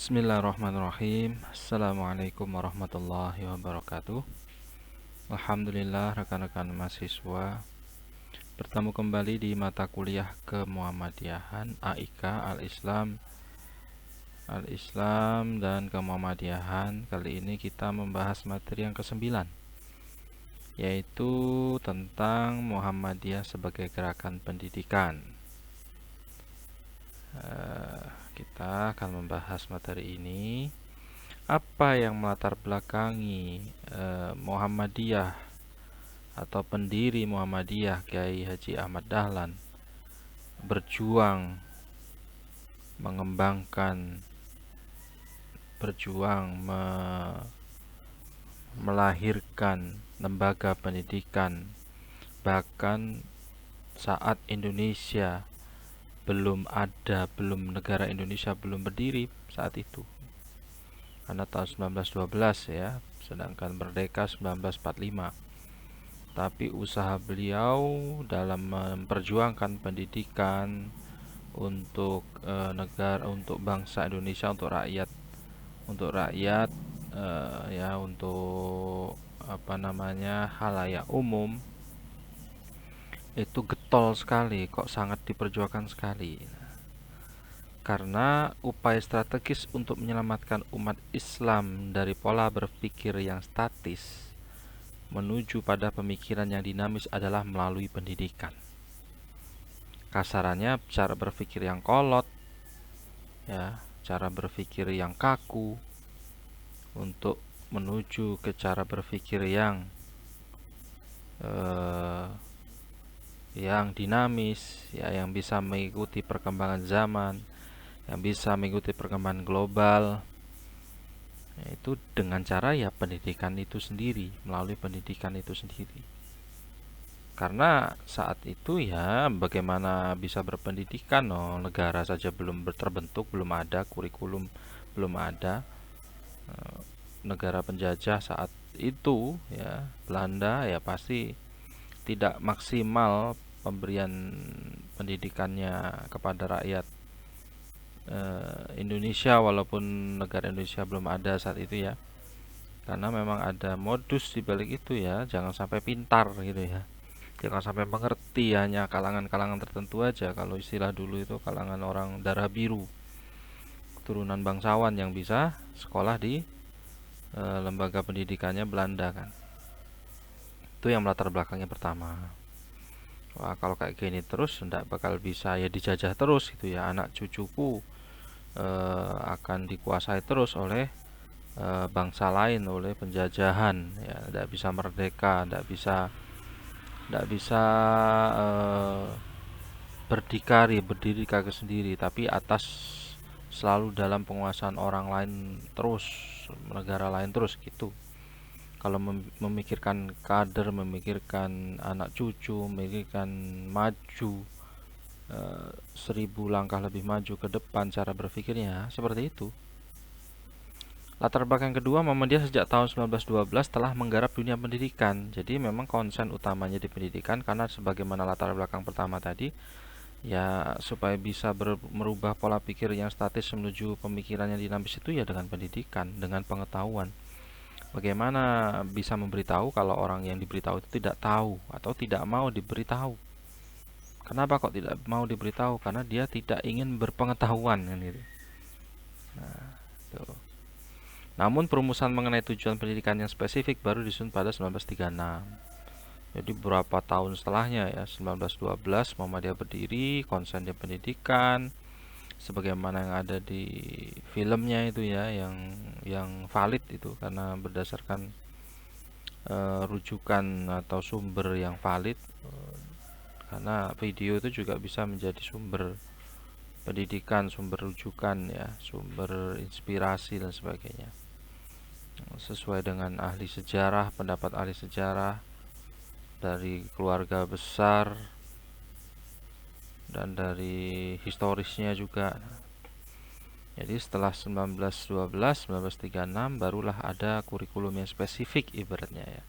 Bismillahirrahmanirrahim. Assalamualaikum warahmatullahi wabarakatuh. Alhamdulillah rekan-rekan mahasiswa, bertemu kembali di mata kuliah Kemuhammadiyahan AIK Al-Islam dan Kemuhammadiyahan. Kali ini kita membahas materi yang ke-9, yaitu tentang Muhammadiyah sebagai gerakan pendidikan. Kita akan membahas materi ini, apa yang melatar belakangi Muhammadiyah atau pendiri Muhammadiyah Kiai Haji Ahmad Dahlan berjuang mengembangkan, melahirkan lembaga pendidikan, bahkan saat Indonesia negara Indonesia belum berdiri saat itu, karena tahun 1912 ya, sedangkan merdeka 1945. Tapi usaha beliau dalam memperjuangkan pendidikan untuk negara, untuk bangsa Indonesia, untuk rakyat untuk halayak umum, itu getol sekali, kok sangat diperjuangkan sekali. Karena upaya strategis untuk menyelamatkan umat Islam dari pola berpikir yang statis menuju pada pemikiran yang dinamis adalah melalui pendidikan. Kasarannya, cara berpikir yang kolot, ya, cara berpikir yang kaku, untuk menuju ke cara berpikir yang dinamis, ya, yang bisa mengikuti perkembangan zaman, yang bisa mengikuti perkembangan global, yaitu dengan cara ya pendidikan itu sendiri, melalui pendidikan itu sendiri. Karena saat itu ya bagaimana bisa berpendidikan, negara saja belum terbentuk, belum ada kurikulum, belum ada. Negara penjajah saat itu ya, Belanda, ya pasti tidak maksimal pemberian pendidikannya kepada rakyat Indonesia, walaupun negara Indonesia belum ada saat itu ya, karena memang ada modus di balik itu ya, jangan sampai pintar gitu ya, jangan sampai mengerti, hanya kalangan-kalangan tertentu aja. Kalau istilah dulu itu kalangan orang darah biru, keturunan bangsawan yang bisa sekolah di lembaga pendidikannya Belanda kan. Itu yang melatar belakangnya pertama. Wah, kalau kayak gini terus tidak bakal bisa ya, dijajah terus gitu ya, anak cucuku akan dikuasai terus oleh bangsa lain, oleh penjajahan ya, tidak bisa merdeka, tidak bisa berdiri kaki sendiri, tapi selalu dalam penguasaan orang lain terus, negara lain terus gitu. Kalau memikirkan kader, memikirkan anak cucu, memikirkan maju 1000 langkah lebih maju ke depan, cara berpikirnya seperti itu. Latar belakang kedua, Muhammadiyah sejak tahun 1912 telah menggarap dunia pendidikan. Jadi memang konsen utamanya di pendidikan, karena sebagaimana latar belakang pertama tadi, ya supaya bisa merubah pola pikir yang statis menuju pemikiran yang dinamis itu ya dengan pendidikan, dengan pengetahuan. Bagaimana bisa memberitahu kalau orang yang diberitahu itu tidak tahu atau tidak mau diberitahu? Kenapa kok tidak mau diberitahu? Karena dia tidak ingin berpengetahuan kan gitu. Nah, tuh. Namun perumusan mengenai tujuan pendidikan yang spesifik baru disusun pada 1936. Jadi beberapa tahun setelahnya ya, 1912 Muhammadiyah berdiri, konsen di pendidikan, sebagaimana yang ada di filmnya itu ya, yang valid itu, karena berdasarkan rujukan atau sumber yang valid, karena video itu juga bisa menjadi sumber pendidikan, sumber rujukan ya, sumber inspirasi dan sebagainya, sesuai dengan ahli sejarah, pendapat ahli sejarah dari keluarga besar dan dari historisnya juga. Jadi setelah 1912, 1936 barulah ada kurikulum yang spesifik ibaratnya ya.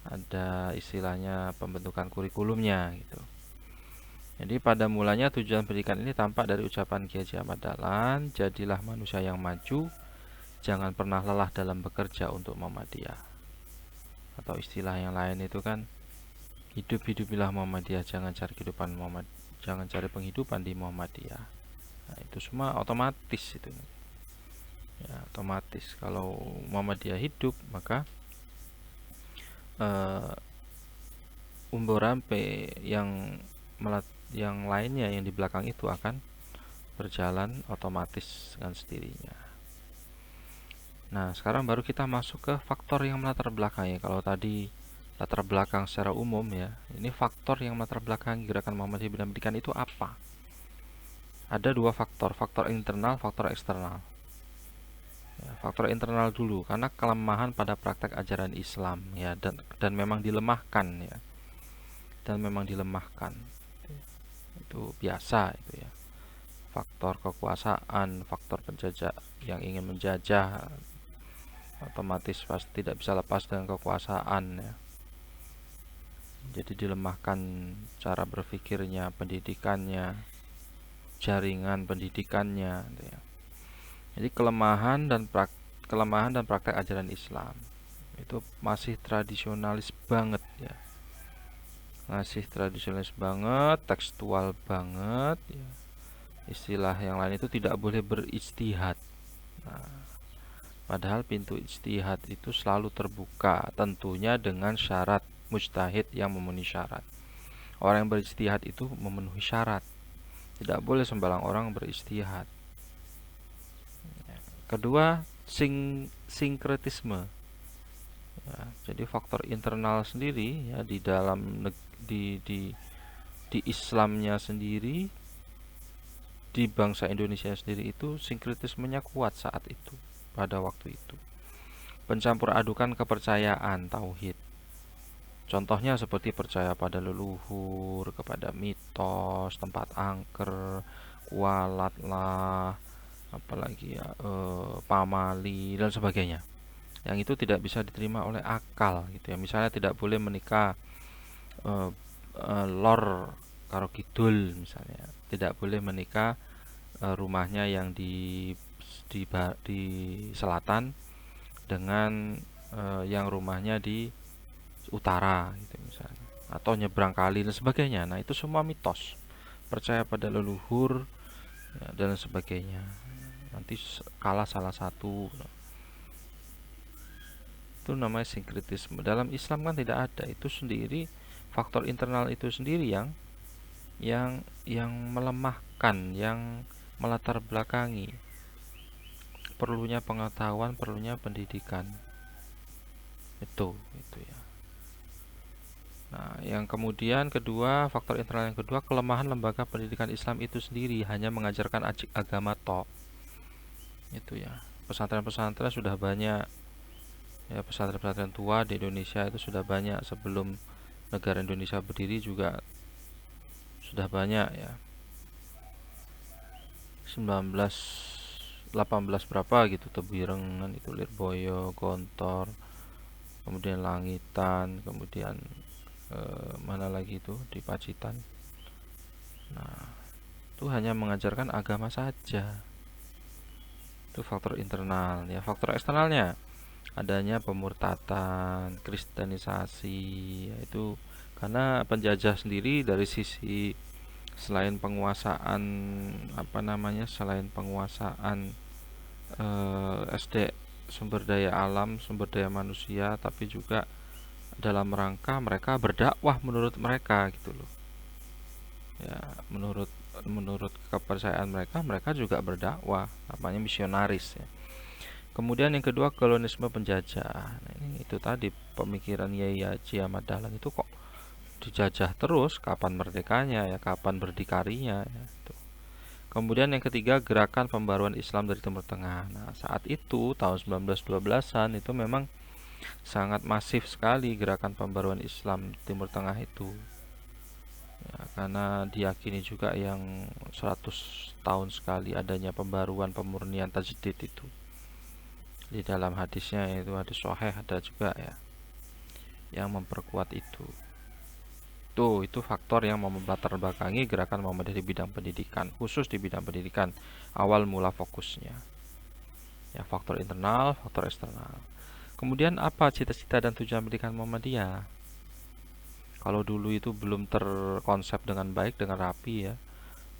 Ada istilahnya pembentukan kurikulumnya gitu. Jadi pada mulanya tujuan pendidikan ini tampak dari ucapan Ki Haji Ahmad Dahlan, jadilah manusia yang maju, jangan pernah lelah dalam bekerja untuk Muhammadiyah. Atau istilah yang lain itu kan, hidup-hidupilah Muhammadiyah, jangan cari penghidupan di Muhammadiyah. Nah, itu semua otomatis itu. Ya, otomatis kalau Muhammadiyah hidup, maka umbo rampe yang lainnya yang di belakang itu akan berjalan otomatis dengan sendirinya. Nah, sekarang baru kita masuk ke faktor yang melatar belakangnya. Kalau tadi latar belakang secara umum ya, ini faktor yang melatar belakang gerakan Muhammadiyah bidang pendidikan itu apa? Ada dua faktor internal, faktor eksternal. Ya, faktor internal dulu, karena kelemahan pada praktek ajaran Islam ya, dan memang dilemahkan ya, dan memang dilemahkan. Itu biasa itu ya. Faktor kekuasaan, faktor penjajah yang ingin menjajah, otomatis pasti tidak bisa lepas dengan kekuasaan ya. Jadi dilemahkan cara berpikirnya, pendidikannya, jaringan pendidikannya gitu ya. Jadi kelemahan dan praktek ajaran Islam itu masih tradisionalis banget ya. Masih tradisionalis banget, tekstual banget ya. Istilah yang lain itu tidak boleh berijtihad. Nah, padahal pintu ijtihad itu selalu terbuka, tentunya dengan syarat mujtahid yang memenuhi syarat. Orang yang berijtihad itu memenuhi syarat. Tidak boleh sembarang orang berijtihad. Kedua, sinkretisme. Ya, jadi faktor internal sendiri ya di dalam di Islamnya sendiri, di bangsa Indonesia sendiri itu sinkretismenya kuat saat itu, pada waktu itu. Pencampur adukan kepercayaan tauhid. Contohnya seperti percaya pada leluhur, kepada mitos, tempat angker, kualat lah, apalagi ya, pamali dan sebagainya. Yang itu tidak bisa diterima oleh akal gitu ya. Misalnya tidak boleh menikah lor karo kidul misalnya. Tidak boleh menikah rumahnya yang di selatan dengan yang rumahnya di utara gitu misalnya, atau nyebrang kali dan sebagainya. Nah, itu semua mitos. Percaya pada leluhur ya, dan sebagainya. Nanti kalah salah satu. Itu namanya sinkretisme. Dalam Islam kan tidak ada. Itu sendiri faktor internal itu sendiri yang melemahkan, yang melatar belakangi perlunya pengetahuan, perlunya pendidikan. Itu ya. Nah, yang kemudian kedua, faktor internal yang kedua, kelemahan lembaga pendidikan Islam itu sendiri hanya mengajarkan agama tok. Itu ya. Pesantren-pesantren sudah banyak ya, pesantren-pesantren tua di Indonesia itu sudah banyak, sebelum negara Indonesia berdiri juga sudah banyak ya. 18 berapa gitu, Tebirengan itu, Lirboyo, Gontor, kemudian Langitan, kemudian mana lagi itu di Pacitan. Nah, itu hanya mengajarkan agama saja. Itu faktor internal ya. Faktor eksternalnya adanya pemurtatan, kristenisasi, yaitu karena penjajah sendiri dari sisi selain penguasaan selain penguasaan SD, sumber daya alam, sumber daya manusia, tapi juga dalam rangka mereka berdakwah menurut mereka gitu loh. Ya, menurut kepercayaan mereka juga berdakwah, namanya misionaris ya. Kemudian yang kedua, kolonisme penjajah. Nah, ini itu tadi pemikiran Yai Haji Ahmad Dahlan itu kok dijajah terus, kapan merdekanya ya, kapan berdikarinya ya, itu. Kemudian yang ketiga, gerakan pembaruan Islam dari Timur Tengah. Nah, saat itu tahun 1912-an itu memang sangat masif sekali gerakan pembaruan Islam Timur Tengah itu. Ya, karena diyakini juga yang 100 tahun sekali adanya pembaruan, pemurnian, tajdid itu. Di dalam hadisnya, itu hadis sahih, ada juga ya yang memperkuat itu. Itu faktor yang melatar belakangi gerakan Muhammadiyah di bidang pendidikan, khusus di bidang pendidikan, awal mula fokusnya. Ya, faktor internal, faktor eksternal. Kemudian apa cita-cita dan tujuan pendidikan Muhammadiyah? Kalau dulu itu belum terkonsep dengan baik, dengan rapi ya,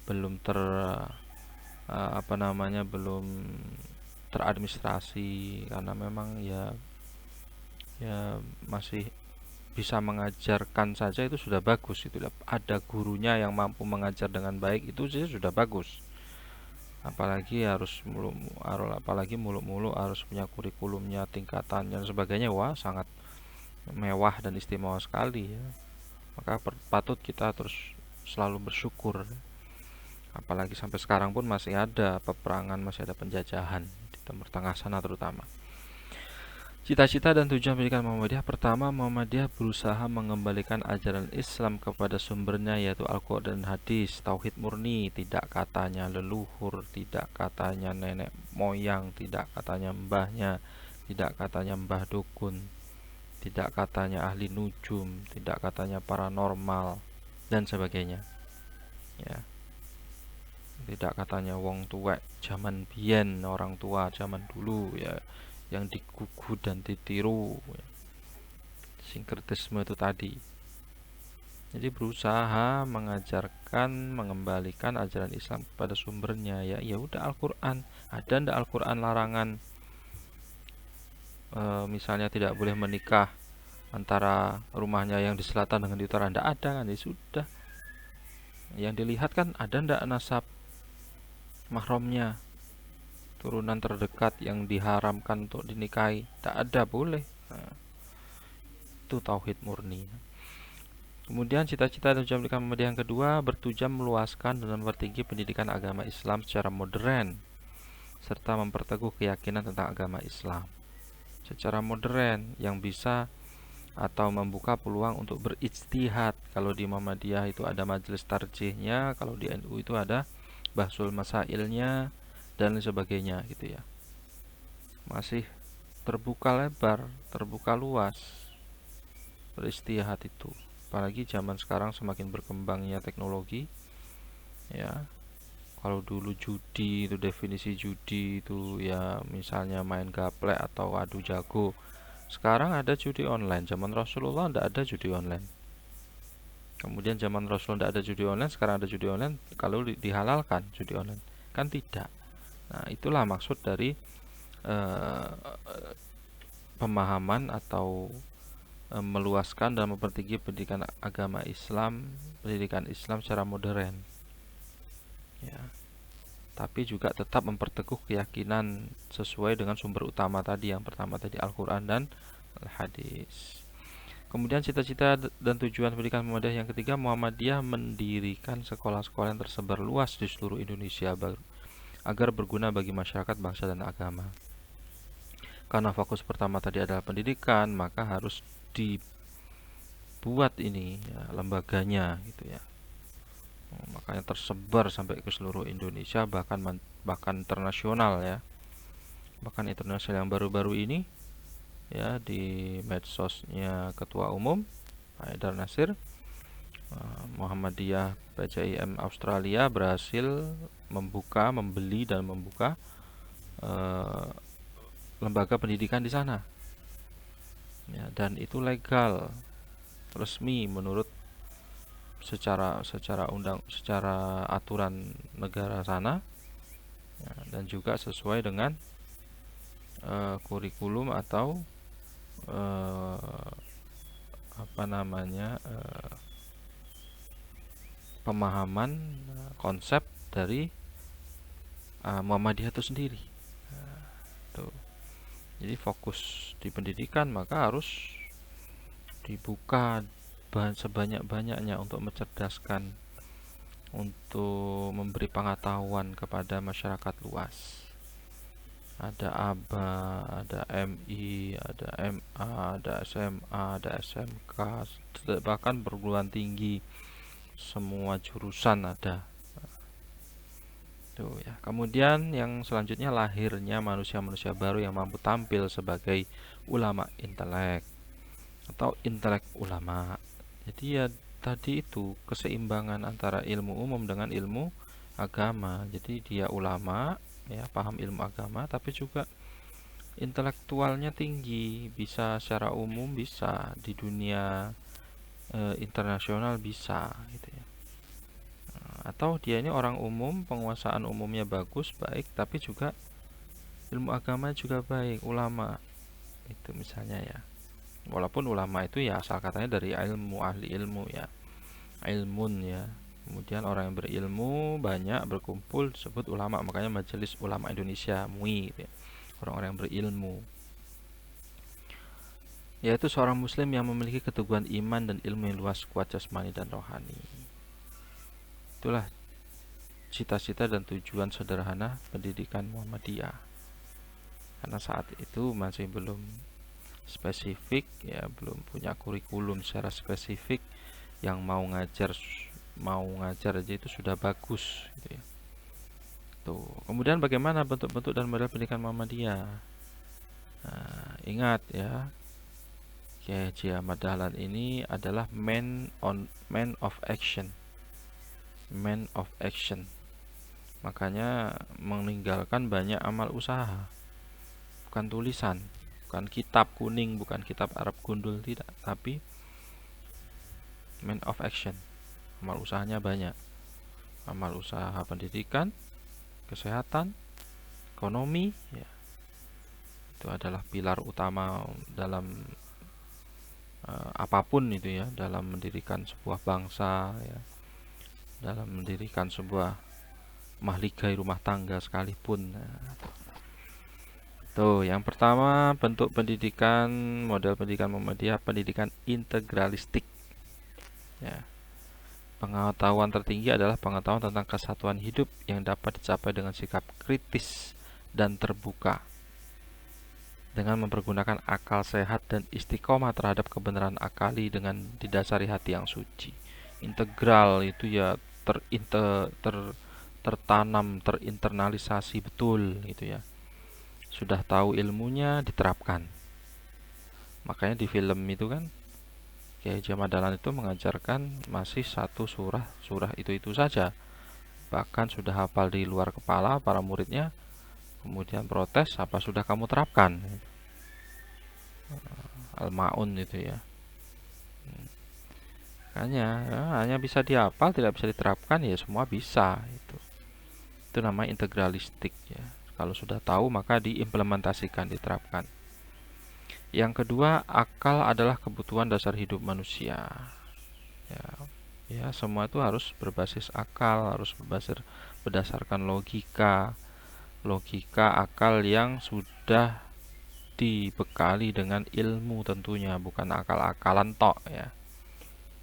belum belum teradministrasi, karena memang ya masih bisa mengajarkan saja itu sudah bagus. Itu ada gurunya yang mampu mengajar dengan baik, itu saja sudah bagus. Apalagi muluk-muluk harus punya kurikulumnya, tingkatannya dan sebagainya. Wah, sangat mewah dan istimewa sekali ya. Maka patut kita terus selalu bersyukur. Apalagi sampai sekarang pun masih ada peperangan, masih ada penjajahan di Timur Tengah sana terutama. Cita-cita dan tujuan pendidikan Muhammadiyah. Pertama, Muhammadiyah berusaha mengembalikan ajaran Islam kepada sumbernya, yaitu Al-Quran dan Hadis, tauhid murni, tidak katanya leluhur, tidak katanya nenek moyang, tidak katanya mbahnya, tidak katanya mbah dukun, tidak katanya ahli nujum, tidak katanya paranormal dan sebagainya. Ya, tidak katanya wong tua zaman biyen, orang tua zaman dulu ya, yang digugu dan ditiru, sinkretisme itu tadi. Jadi berusaha mengajarkan, mengembalikan ajaran Islam kepada sumbernya. Ya udah, Al-Quran ada ndak Al-Quran larangan misalnya tidak boleh menikah antara rumahnya yang di selatan dengan di utara? Ndak ada kan? Ya sudah, yang dilihat kan ada ndak nasab mahramnya, turunan terdekat yang diharamkan untuk dinikahi. Tak ada, boleh. Nah, itu tauhid murni. Kemudian cita-cita dan tujuan pendidikan Muhammadiyah yang kedua, bertujuan meluaskan dan mempertinggi pendidikan agama Islam secara modern, serta memperteguh keyakinan tentang agama Islam secara modern yang bisa atau membuka peluang untuk berijtihad. Kalau di Muhammadiyah itu ada majelis tarjihnya, kalau di NU itu ada bahsul masailnya dan lain sebagainya gitu ya. Masih terbuka lebar, terbuka luas beristihad itu. Apalagi zaman sekarang semakin berkembangnya teknologi ya. Kalau dulu judi itu, definisi judi itu ya misalnya main gaplek atau adu jago. Sekarang ada judi online. Zaman Rasulullah tidak ada judi online. Kemudian zaman Rasulullah tidak ada judi online, sekarang ada judi online. Kalau dihalalkan judi online, kan tidak. Nah, itulah maksud dari pemahaman atau meluaskan dan mempertinggi pendidikan agama Islam, pendidikan Islam secara modern. Ya. Tapi juga tetap memperteguh keyakinan sesuai dengan sumber utama tadi. Yang pertama tadi Al-Quran dan Al-Hadis. Kemudian cita-cita dan tujuan pendidikan Muhammadiyah yang ketiga, Muhammadiyah mendirikan sekolah-sekolah yang tersebar luas di seluruh Indonesia agar berguna bagi masyarakat, bangsa dan agama. Karena fokus pertama tadi adalah pendidikan, maka harus dibuat ini ya, lembaganya gitu ya. Makanya tersebar sampai ke seluruh Indonesia, bahkan internasional ya. Bahkan internasional. Yang baru-baru ini ya, di medsosnya Ketua Umum Haidar Nasir, Muhammadiyah PCIM Australia berhasil membeli dan membuka lembaga pendidikan di sana ya, dan itu legal, resmi menurut secara aturan negara sana ya, dan juga sesuai dengan kurikulum atau pemahaman konsep dari Muhammadiyah itu sendiri. Tuh. Jadi fokus di pendidikan, maka harus dibuka sebanyak-banyaknya untuk mencerdaskan, untuk memberi pengetahuan kepada masyarakat luas. Ada ABA, ada MI, ada MA, ada SMA, ada SMK, bahkan perguruan tinggi, semua jurusan ada. Tuh ya. Kemudian yang selanjutnya, lahirnya manusia-manusia baru yang mampu tampil sebagai ulama intelek atau intelek ulama. Jadi ya tadi itu keseimbangan antara ilmu umum dengan ilmu agama. Jadi dia ulama, ya, paham ilmu agama, tapi juga intelektualnya tinggi, bisa secara umum, bisa di dunia internasional, bisa gitu ya. Atau dia ini orang umum, penguasaan umumnya bagus, baik, tapi juga ilmu agama juga baik, ulama itu misalnya ya. Walaupun ulama itu ya asal katanya dari ilmu, ahli ilmu ya, ilmun ya. Kemudian orang yang berilmu banyak berkumpul disebut ulama, makanya Majelis Ulama Indonesia MUI gitu ya. Orang-orang yang berilmu, yaitu seorang muslim yang memiliki keteguhan iman dan ilmu yang luas, kuat jasmani dan rohani. Itulah cita-cita dan tujuan sederhana pendidikan Muhammadiyah. Karena saat itu masih belum spesifik ya, belum punya kurikulum secara spesifik, yang mau ngajar aja itu sudah bagus gitu ya. Tuh. Kemudian bagaimana bentuk-bentuk dan model pendidikan Muhammadiyah? Nah, ingat ya, Kiai Haji Ahmad Dahlan ini adalah man of action. Man of action. Makanya meninggalkan banyak amal usaha. Bukan tulisan, bukan kitab kuning, bukan kitab Arab gundul, tidak, tapi man of action. Amal usahanya banyak. Amal usaha pendidikan, kesehatan, ekonomi ya. Itu adalah pilar utama dalam apapun itu ya, dalam mendirikan sebuah bangsa ya, dalam mendirikan sebuah mahligai rumah tangga sekalipun. Tuh, yang pertama bentuk pendidikan, model pendidikan Muhammadiyah, pendidikan integralistik. Ya. Pengetahuan tertinggi adalah pengetahuan tentang kesatuan hidup yang dapat dicapai dengan sikap kritis dan terbuka, dengan mempergunakan akal sehat dan istiqomah terhadap kebenaran akali dengan didasari hati yang suci. Integral itu ya tertanam, terinternalisasi betul gitu ya. Sudah tahu ilmunya, diterapkan. Makanya di film itu kan Kiai Haji Ahmad Dahlan itu mengajarkan masih satu surah itu saja. Bahkan sudah hafal di luar kepala para muridnya, kemudian protes, apa sudah kamu terapkan? Al-Ma'un itu ya. Hanya bisa dihafal, tidak bisa diterapkan, ya semua bisa itu namanya integralistik ya. Kalau sudah tahu maka diimplementasikan, diterapkan. Yang kedua, akal adalah kebutuhan dasar hidup manusia. Ya, semua itu harus berbasis akal, harus berdasarkan logika, akal yang sudah dibekali dengan ilmu tentunya, bukan akal-akalan tok ya.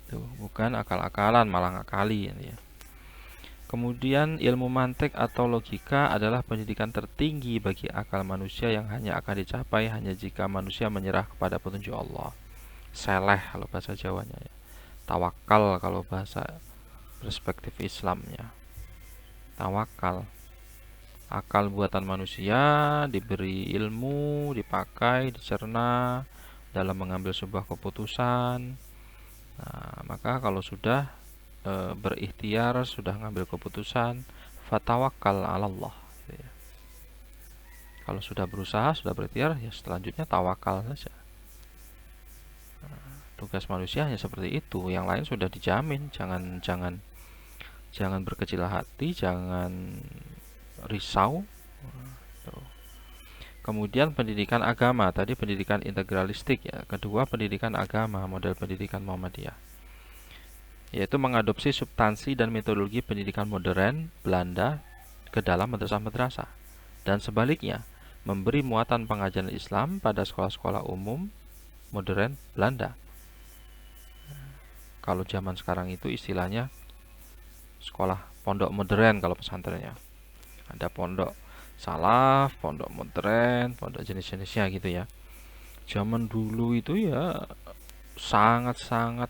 Tuh, bukan akal-akalan, malah ngakali ya. Kemudian ilmu mantik atau logika adalah pendidikan tertinggi bagi akal manusia yang hanya akan dicapai hanya jika manusia menyerah kepada petunjuk Allah. Seleh kalau bahasa Jawanya ya. Tawakal kalau bahasa perspektif Islamnya. Tawakal. Akal buatan manusia diberi ilmu, dipakai, dicerna dalam mengambil sebuah keputusan. Nah, maka kalau sudah berikhtiar, sudah ngambil keputusan, fatawakkal 'ala Allah gitu ya. Kalau sudah berusaha, sudah berikhtiar, ya selanjutnya tawakal saja. Tugas manusia hanya seperti itu, yang lain sudah dijamin. Jangan berkecil hati, jangan risau. Kemudian pendidikan agama, tadi pendidikan integralistik ya. Kedua, pendidikan agama, model pendidikan Muhammadiyah, yaitu mengadopsi substansi dan metodologi pendidikan modern Belanda ke dalam madrasah-madrasah, dan sebaliknya memberi muatan pengajaran Islam pada sekolah-sekolah umum modern Belanda. Kalau zaman sekarang itu istilahnya sekolah pondok modern kalau pesantrennya. Ada pondok salaf, pondok modern, pondok jenis-jenisnya gitu ya. Zaman dulu itu ya sangat-sangat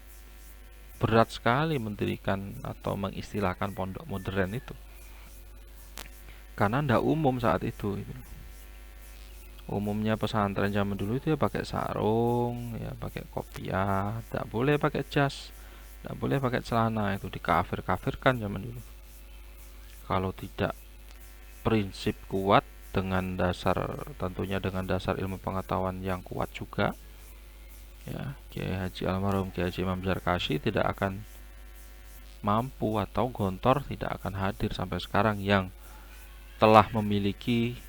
berat sekali mendirikan atau mengistilahkan pondok modern itu, karena tidak umum saat itu. Umumnya pesantren zaman dulu itu ya pakai sarung, ya pakai kopiah, tidak boleh pakai jas, Tidak boleh pakai celana, itu dikafir-kafirkan zaman dulu. Kalau tidak prinsip kuat dengan dasar, tentunya dengan dasar ilmu pengetahuan yang kuat juga, ya, Kiai Haji almarhum Kiai Haji Imam Zarkashi tidak akan mampu, atau Gontor tidak akan hadir sampai sekarang, yang telah memiliki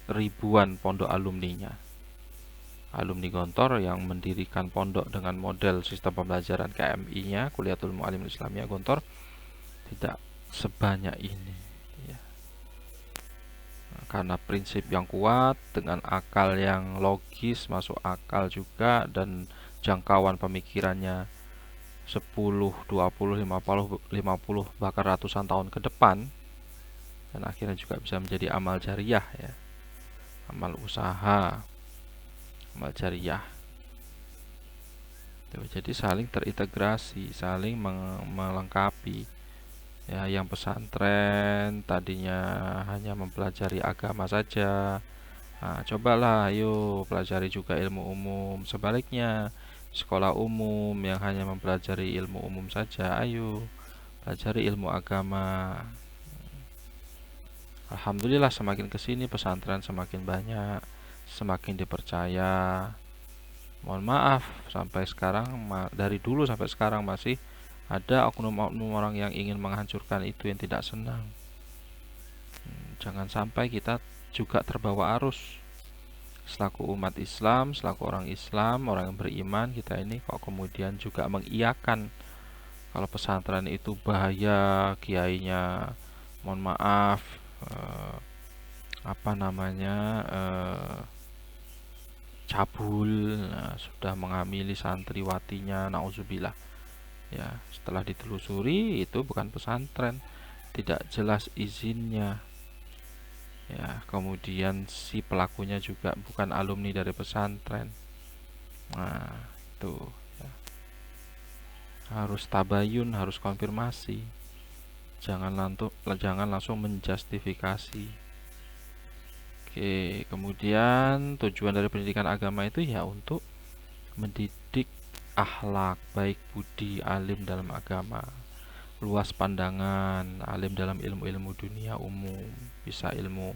ribuan pondok alumninya. Alumni Gontor yang mendirikan pondok dengan model sistem pembelajaran KMI-nya, Kuliatul Mu'allim Islamiyah Gontor, tidak sebanyak ini, ya. Karena prinsip yang kuat dengan akal yang logis, masuk akal juga, dan jangkauan pemikirannya 10, 20, 50, bahkan ratusan tahun ke depan, dan akhirnya juga bisa menjadi amal jariah, ya, amal usaha, amal jariah. Jadi saling terintegrasi, saling melengkapi. Ya, yang pesantren tadinya hanya mempelajari agama saja, nah, cobalah ayo pelajari juga ilmu umum. Sebaliknya, sekolah umum yang hanya mempelajari ilmu umum saja, ayo pelajari ilmu agama. Alhamdulillah semakin kesini pesantren semakin banyak, semakin dipercaya. Mohon maaf, sampai sekarang, dari dulu sampai sekarang masih ada oknum-oknum orang yang ingin menghancurkan itu, yang tidak senang. Jangan sampai kita juga terbawa arus. Selaku umat Islam, selaku orang Islam, orang yang beriman, kita ini kok kemudian juga mengiyakan kalau pesantren itu bahaya, kiainya, mohon maaf, apa namanya, cabul, nah, sudah menghamili santriwatinya, nauzubillah. Ya, setelah ditelusuri itu bukan pesantren, tidak jelas izinnya. Ya, kemudian si pelakunya juga bukan alumni dari pesantren. Nah, itu, ya. Harus tabayun, harus konfirmasi. Jangan langsung menjustifikasi. Oke, kemudian tujuan dari pendidikan agama itu ya untuk mendidik akhlak, baik budi, alim dalam agama, luas pandangan, alim dalam ilmu-ilmu dunia umum, bisa ilmu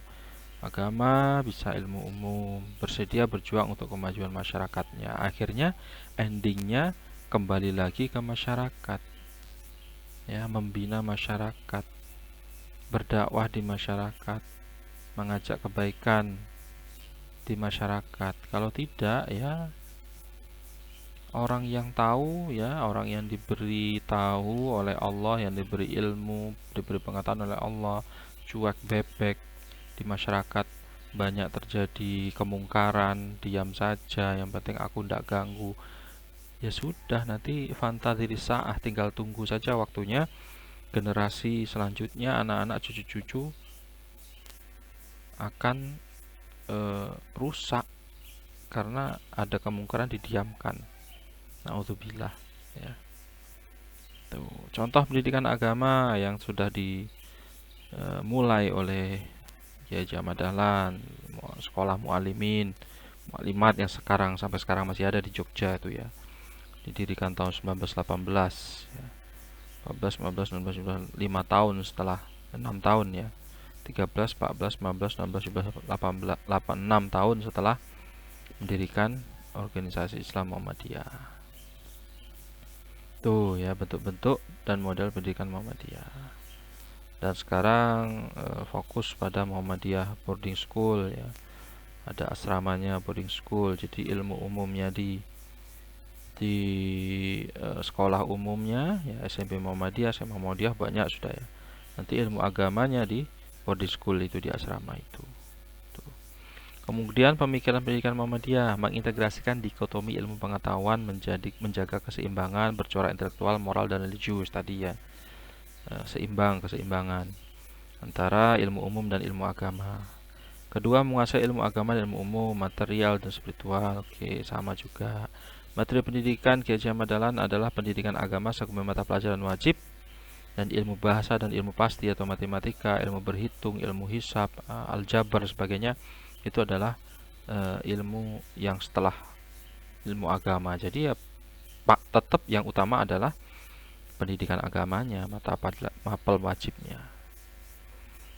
agama, bisa ilmu umum, bersedia berjuang untuk kemajuan masyarakatnya. Akhirnya endingnya kembali lagi ke masyarakat, ya, membina masyarakat, berdakwah di masyarakat, mengajak kebaikan di masyarakat. Kalau tidak, ya, orang yang tahu, ya, orang yang diberi tahu oleh Allah, yang diberi ilmu, diberi pengetahuan oleh Allah, cuek bebek di masyarakat, banyak terjadi kemungkaran, diam saja, yang penting aku ndak ganggu. Ya sudah, nanti fantazir saah, tinggal tunggu saja waktunya generasi selanjutnya, anak-anak, cucu-cucu akan rusak karena ada kemungkaran didiamkan. Nauzubillah, ya. Tuh, contoh pendidikan agama yang sudah dimulai oleh Kiai Ahmad Dahlan, sekolah mu'alimin, mu'alimat yang sekarang sampai sekarang masih ada di Jogja itu, ya. Didirikan tahun 1918, ya. 14, 15, 19, 5 tahun setelah 6 tahun, ya. 13, 14, 15, 16, 17, 18, 6 tahun setelah mendirikan organisasi Islam Muhammadiyah. Tuh, ya, bentuk-bentuk dan model pendidikan Muhammadiyah. Dan sekarang fokus pada Muhammadiyah boarding school, ya. Ada asramanya boarding school, jadi ilmu umumnya di sekolah umumnya, ya, SMP Muhammadiyah, SMA Muhammadiyah banyak sudah, ya. Nanti ilmu agamanya di boarding school itu, di asrama itu. Tuh. Kemudian pemikiran pendidikan Muhammadiyah mengintegrasikan dikotomi ilmu pengetahuan, menjaga keseimbangan bercorak intelektual, moral, dan religius tadi, ya. Keseimbangan antara ilmu umum dan ilmu agama. Kedua, menguasai ilmu agama dan ilmu umum, material dan spiritual. Oke, sama juga. Materi pendidikan Kiai Ahmad Dahlan adalah pendidikan agama sebagai mata pelajaran wajib, dan ilmu bahasa dan ilmu pasti atau matematika, ilmu berhitung, ilmu hisab, aljabar sebagainya, itu adalah ilmu yang setelah ilmu agama. Jadi, ya, tetap yang utama adalah pendidikan agamanya, mapel wajibnya.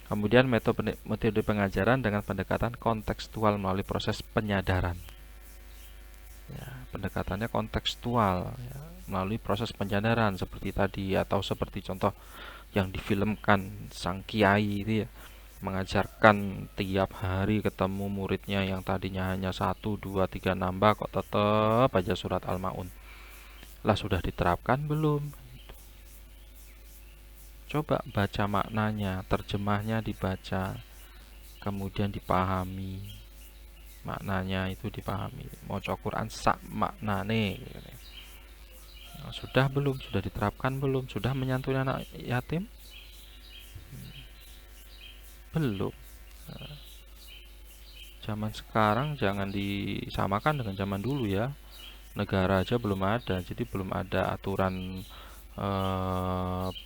Kemudian metode pengajaran dengan pendekatan kontekstual melalui proses penyadaran. Ya, pendekatannya kontekstual ya, melalui proses penyadaran seperti tadi, atau seperti contoh yang difilmkan sang kiai itu ya, mengajarkan tiap hari ketemu muridnya yang tadinya hanya 1, 2, 3 nambah, kok tetap aja surat Al-Maun. Lah sudah diterapkan belum? Coba baca maknanya, terjemahnya dibaca, kemudian dipahami. Maknanya itu dipahami. Maca Quran sak maknane. Nah, sudah belum? Sudah diterapkan belum? Sudah menyantuni anak yatim? Belum. Zaman sekarang jangan disamakan dengan zaman dulu ya. Negara aja belum ada, jadi belum ada aturan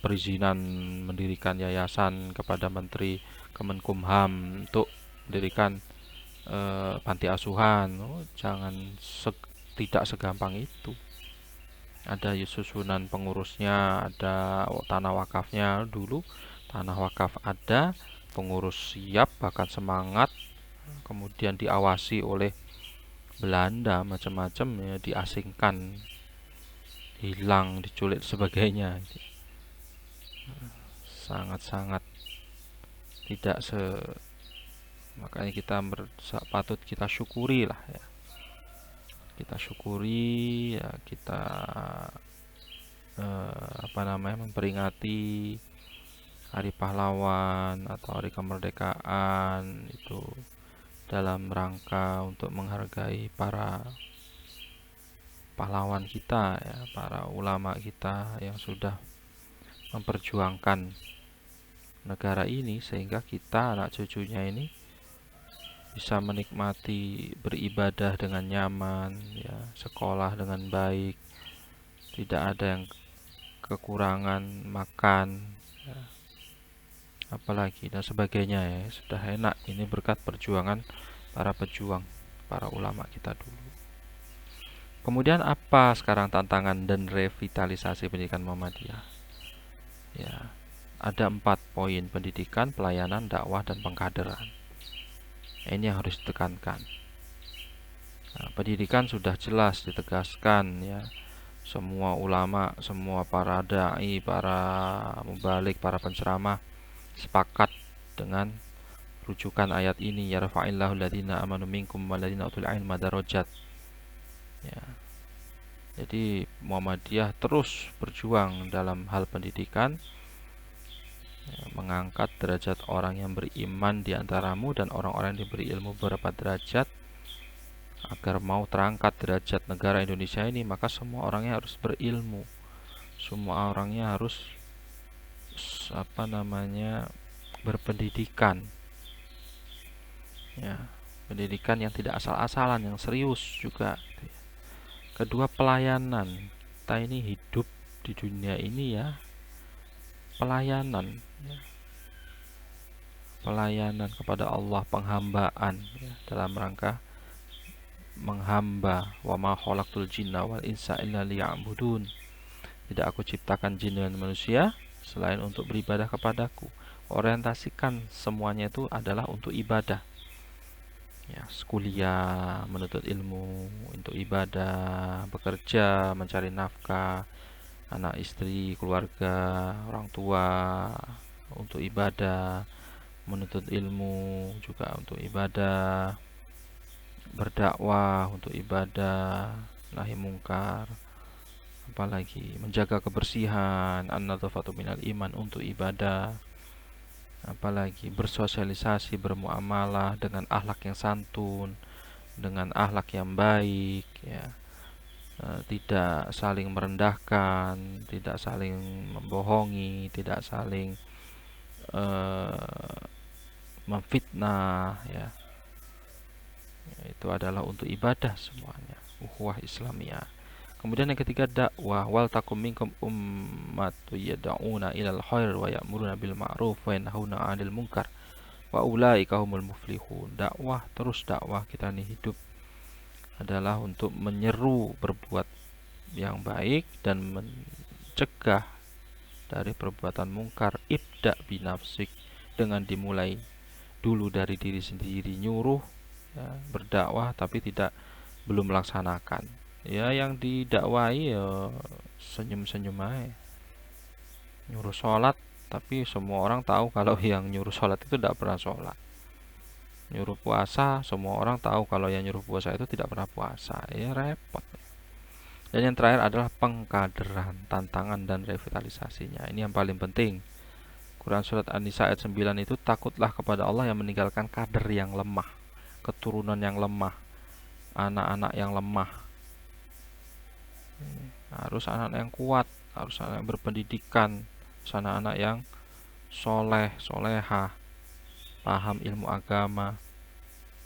perizinan mendirikan yayasan kepada Menteri Kemenkumham untuk mendirikan panti asuhan. Jangan tidak segampang itu. Ada susunan pengurusnya, ada tanah wakafnya. Dulu tanah wakaf ada, pengurus siap bahkan semangat, kemudian diawasi oleh Belanda macam-macam ya, diasingkan, hilang, diculik sebagainya. Sangat-sangat tidak makanya patut kita syukuri lah ya. Kita syukuri ya, kita memperingati Hari Pahlawan atau Hari Kemerdekaan itu dalam rangka untuk menghargai para pahlawan kita ya, para ulama kita yang sudah memperjuangkan negara ini sehingga kita anak cucunya ini bisa menikmati beribadah dengan nyaman ya, sekolah dengan baik, tidak ada yang kekurangan makan ya, apalagi dan sebagainya ya. Sudah enak, ini berkat perjuangan para pejuang, para ulama kita dulu. Kemudian apa sekarang tantangan dan revitalisasi pendidikan Muhammadiyah? Ya, ada 4 poin: pendidikan, pelayanan, dakwah, dan pengkaderan. Ini yang harus ditekankan. Nah, pendidikan sudah jelas ditegaskan ya. Semua ulama, semua para dai, para mubalik, para penceramah sepakat dengan rujukan ayat ini, yarfa'illahu alladziina aamanu minkum walladziina utul ilma darajat. Ya. Jadi Muhammadiyah terus berjuang dalam hal pendidikan ya, mengangkat derajat orang yang beriman di antaramu dan orang-orang yang diberi ilmu beberapa derajat. Agar mau terangkat derajat negara Indonesia ini, maka semua orangnya harus berilmu. Semua orangnya harus berpendidikan. Ya, pendidikan yang tidak asal-asalan, yang serius juga. Kedua, pelayanan. Kita ini hidup di dunia ini ya, pelayanan ya. Pelayanan kepada Allah, penghambaan ya, dalam rangka menghamba. Wa ma khalaqtul jinna wal insa illa liya'budun. Tidak aku ciptakan jin dan manusia selain untuk beribadah kepadaku. Orientasikan semuanya itu adalah untuk ibadah. Ya, kuliah, menuntut ilmu untuk ibadah, bekerja, mencari nafkah, anak istri, keluarga, orang tua untuk ibadah, menuntut ilmu juga untuk ibadah, berdakwah untuk ibadah, nahi mungkar, apalagi menjaga kebersihan, an-nadzafatu minal iman untuk ibadah, apalagi bersosialisasi, bermuamalah dengan akhlak yang santun, dengan akhlak yang baik ya. Tidak saling merendahkan, tidak saling membohongi, tidak saling memfitnah ya. Itu adalah untuk ibadah semuanya, ukhuwah Islamiyah. Kemudian yang ketiga, dakwah. Wal takum minkum ummatu yad'una ilal khair wa ya'muruna bil ma'ruf wa yanhauna 'anil munkar wa ulaika humul muflihun. Dakwah, terus dakwah. Kita ini hidup adalah untuk menyeru berbuat yang baik dan mencegah dari perbuatan mungkar. Ibda binafsik, dengan dimulai dulu dari diri sendiri, nyuruh ya, berdakwah tapi belum melaksanakan. Ya yang didakwai ya senyum-senyum aja. Nyuruh sholat tapi semua orang tahu kalau yang nyuruh sholat itu tidak pernah sholat. Nyuruh puasa, semua orang tahu kalau yang nyuruh puasa itu tidak pernah puasa. Ya repot. Dan yang terakhir adalah pengkaderan, tantangan dan revitalisasinya. Ini yang paling penting. Quran surat An-Nisa ayat 9 itu, takutlah kepada Allah yang meninggalkan kader yang lemah, keturunan yang lemah, anak-anak yang lemah. Harus anak-anak yang kuat, harus anak yang berpendidikan, anak-anak yang soleh, solehah, paham ilmu agama,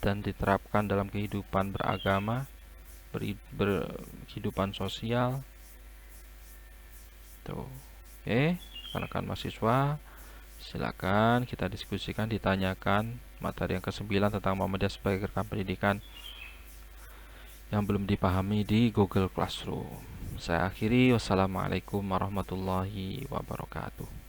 dan diterapkan dalam kehidupan beragama, berkehidupan sosial. Tuh. Oke, rekan-rekan mahasiswa, silakan kita diskusikan, ditanyakan materi yang ke-9 tentang Muhammadiyah sebagai gerakan pendidikan yang belum dipahami di Google Classroom. Saya akhiri, wassalamualaikum warahmatullahi wabarakatuh.